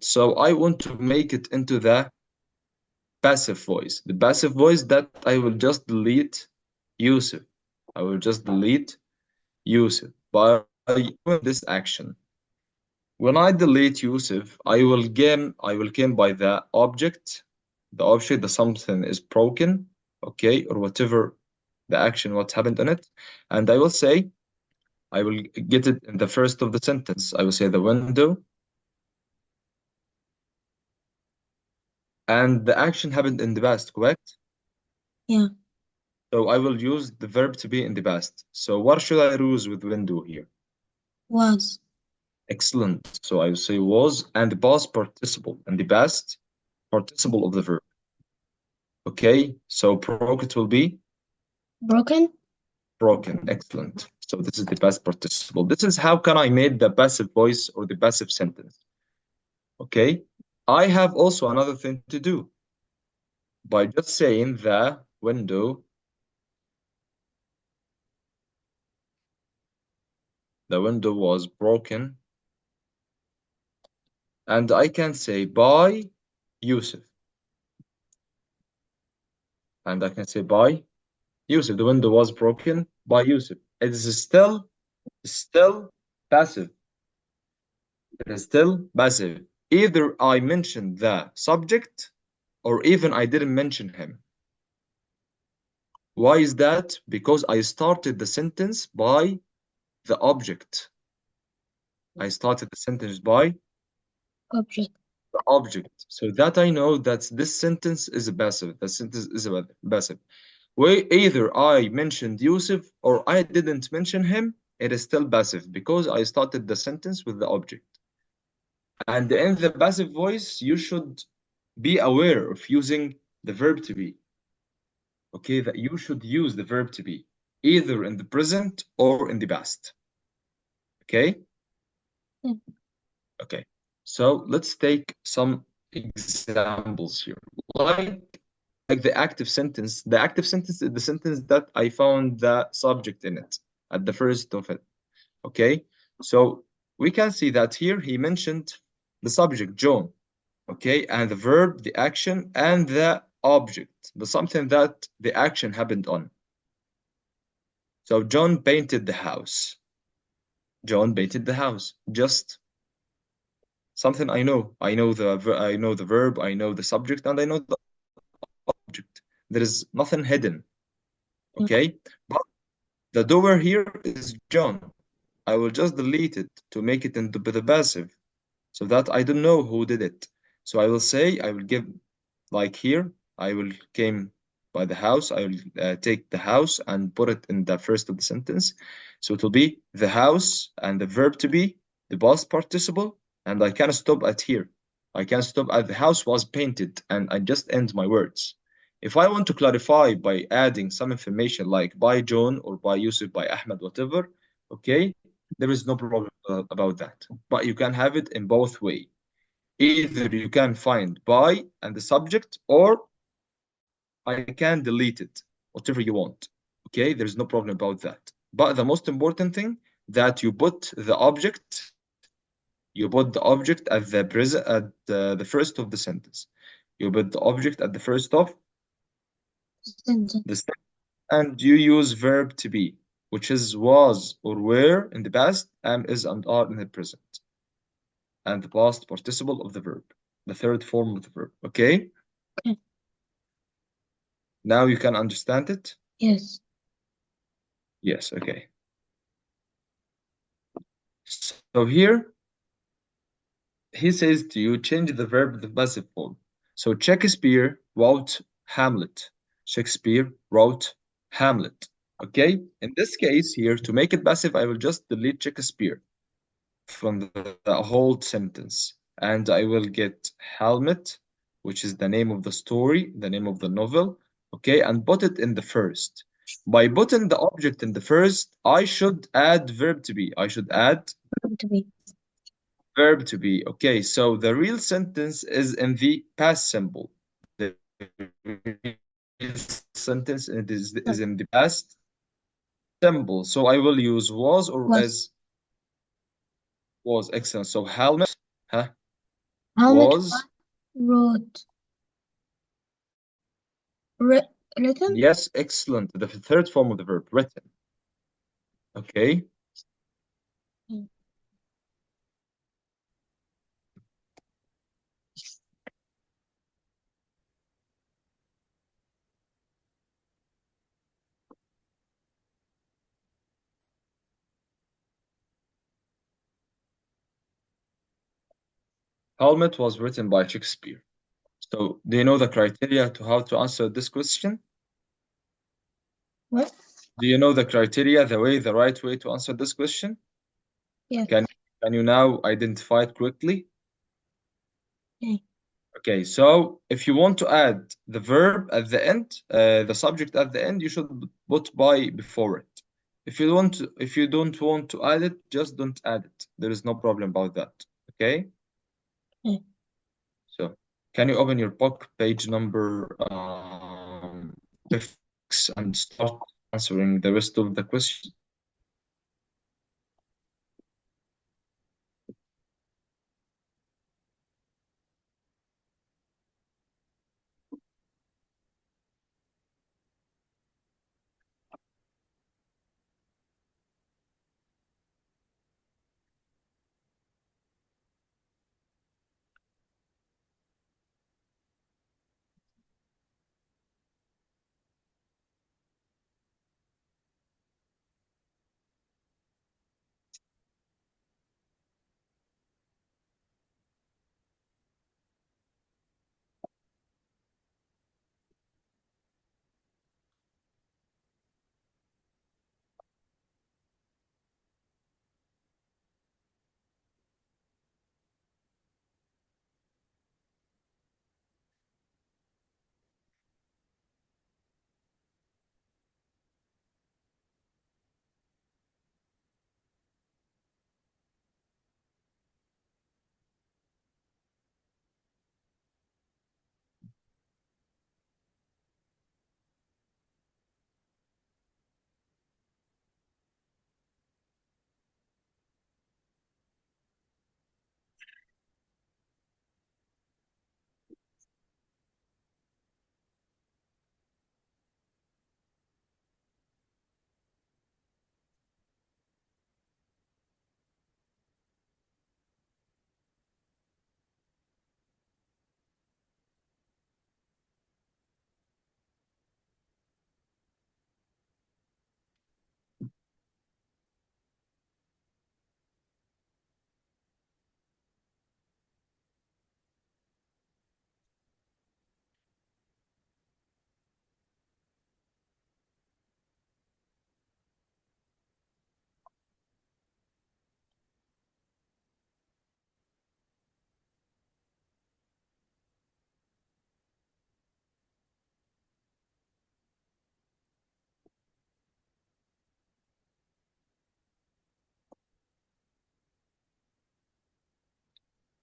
Excellent. So I want to make it into the passive voice. The passive voice that I will just delete Yusuf. I will just delete Yusuf by doing this action. When I delete Yusuf, I will gain by the object that something is broken, okay, or whatever the action, what happened in it, and I will say I will get it in the first of the sentence. I will say the window, and the action happened in the past, correct? Yeah. So I will use the verb to be in the past. So what should I use with window here? Was. Excellent. So I will say was and the past participle and the past participle of the verb. Okay, so broke it will be Broken. broken. Excellent. So this is the past participle. This is how can I make the passive voice or the passive sentence. Okay, I have also another thing to do by just saying the window was broken, and I can say by Yusuf, and I can say by Yusuf. The window was broken by Yusuf. It is still passive. It is still passive. Either I mentioned the subject or even I didn't mention him. Why is that? Because I started the sentence by the object. I started the sentence by Object. the object. So that I know that this sentence is a passive. The sentence is a passive. Where either I mentioned Yusuf or I didn't mention him, it is still passive because I started the sentence with the object. And in the passive voice, you should be aware of using the verb to be. Okay, that you should use the verb to be either in the present or in the past. Okay? Yeah. Okay. So let's take some examples here. Like the active sentence. The active sentence is the sentence that I found the subject in it at the first of it. Okay? So we can see that here he mentioned the subject, John. Okay, and the verb, the action, and the object, the something that the action happened on. So John painted the house. John painted the house. Just something I know. I know the verb, I know the subject, and I know the object. There is nothing hidden. Yeah. Okay, but the doer here is John. I will just delete it to make it into the passive, so that I don't know who did it. So I will say I will give like here I will came by the house. I will take the house and put it in the first of the sentence. So it will be the house and the verb to be, the past participle, and I can stop at here. I can stop at the house was painted and I just end my words. If I want to clarify by adding some information like by John or by Yusuf, by Ahmed, whatever, okay, there is no problem about that. But you can have it in both way. Either you can find by and the subject, or I can delete it, whatever you want. Okay, there's no problem about that. But the most important thing that you put the object at the present at the first of the sentence. You put the object at the first of Sentence. the sentence, and you use verb to be, which is was or were in the past, am, is, and are in the present, and the past participle of the verb, the third form of the verb. Okay, Okay. now you can understand it. Yes. Yes, okay. So here he says to you, change the verb to the passive form. So Shakespeare wrote Hamlet. Shakespeare wrote Hamlet. Okay? In this case here, to make it passive, I will just delete Shakespeare from the whole sentence. And I will get Hamlet, which is the name of the story, the name of the novel, okay, and put it in the first. By putting the object in the first, I should add verb to be. I should add Verb to be. verb to be. Okay, so the real sentence is in the past simple. The real sentence is in the past simple. So I will use was or Was. as was. Excellent. So helmet, huh? Helmet was, wrote writ written. yes, excellent. The third form of the verb, written. Okay. Okay. Hamlet was written by Shakespeare. So, do you know the criteria to how to answer this question? What? Do you know the criteria, the right way to answer this question? Yes. Can can you now identify it quickly? Okay. Okay, so if you want to add the verb at the end, the subject at the end, you should put by before it. If you don't want to add it, just don't add it. There is no problem about that. Okay? Okay. So, can you open your book, page number 56, and start answering the rest of the questions?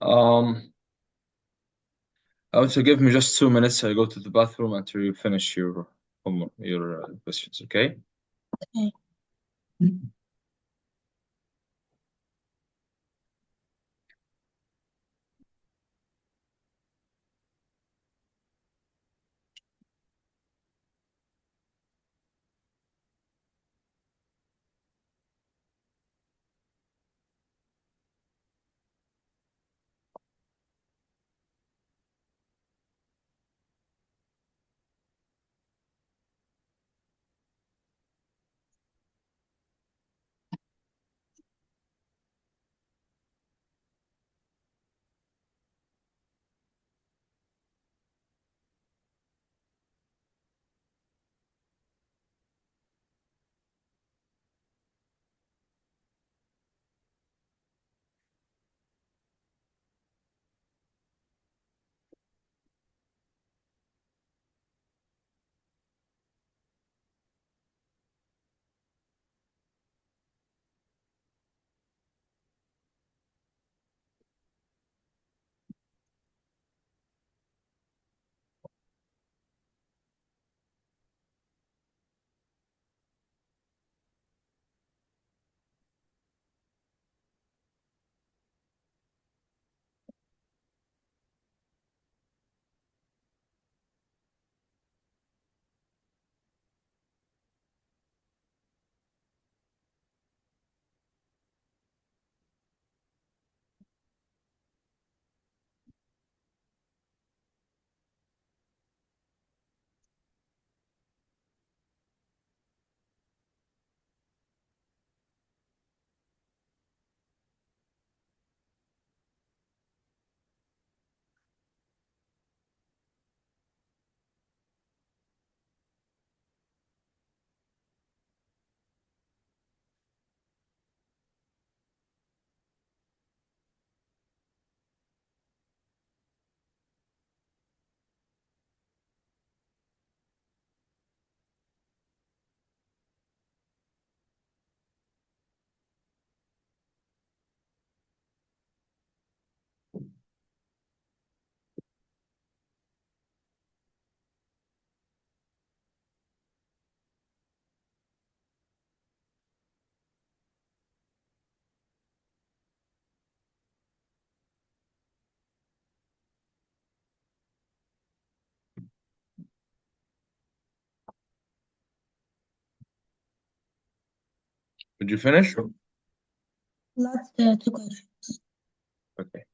Um, also give me just 2 minutes. I go to the bathroom until you finish your homework, your questions. Okay? Okay. Did you finish? Last two questions. Okay.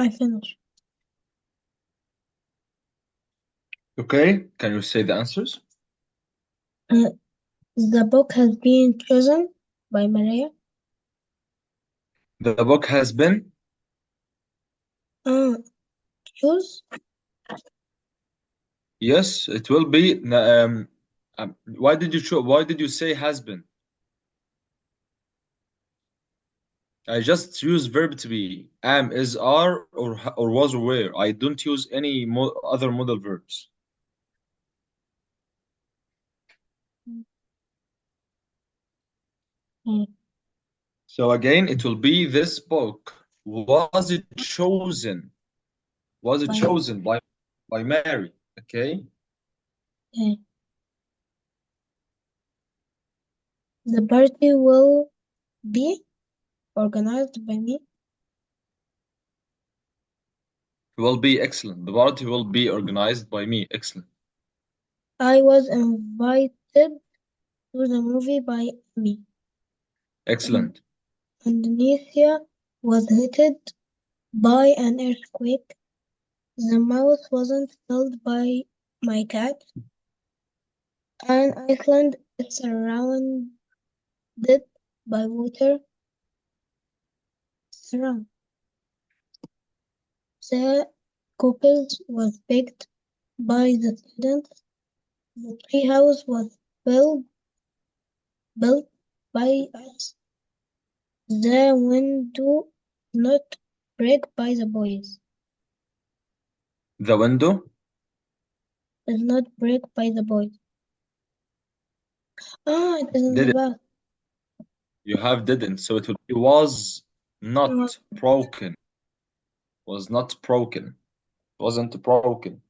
I finished. Okay. Can you say the answers? Uh, the book has been chosen by Maria. The book has been. Uh, choose. Yes, it will be. Why did you choose? Why did you say has been? I just use verb to be. Am, is, are, or was, or were. I don't use any other modal verbs. Okay. So again, it will be this book. Was it chosen? Was it By chosen by Mary? Okay. okay. The party will be organized by me. Will be excellent. The party will be organized by me. Excellent. I was invited to the movie by Amy. And Excellent. Indonesia was hit by an earthquake. The mouse wasn't killed by my cat. An island is surrounded by water. Surround. The coppice was picked by the students. The treehouse was built built by us. The window not break by the boys. The window Is not break by the boys. Ah, it is in did the it. back. You have didn't. So it will be was Oh, not broken. Was not broken. Wasn't broken.